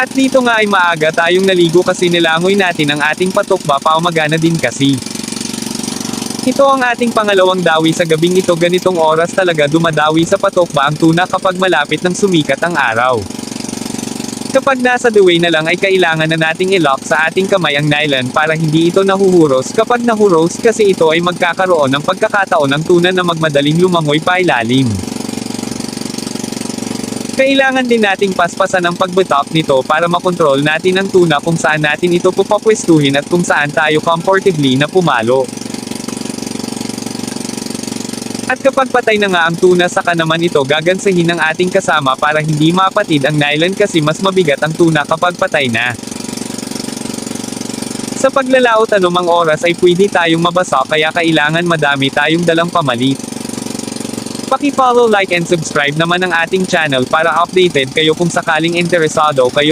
At dito nga ay maaga tayong naligo kasi nilangoy natin ang ating patok paumagana na din kasi. Ito ang ating pangalawang dawi sa gabing ito, ganitong oras talaga dumadawi sa patokba ang tuna kapag malapit ng sumikat ang araw. Kapag nasa the way na lang ay kailangan na nating i-lock sa ating kamay ang nylon para hindi ito nahuhuros. Kapag nahuros kasi ito ay magkakaroon ng pagkakataon ng tuna na magmadaling lumangoy pa ilalim. Kailangan din nating paspasan ang pagbitak nito para makontrol natin ang tuna kung saan natin ito pupapwestuhin at kung saan tayo comfortably na pumalo. At kapag patay na nga ang tuna saka naman ito gagansahin ng ating kasama para hindi mapatid ang nylon kasi mas mabigat ang tuna kapag patay na. Sa paglalaot anumang oras ay pwede tayong mabasa kaya kailangan madami tayong dalang pamalit. Paki-follow, like and subscribe naman ang ating channel para updated kayo kung sakaling interesado kayo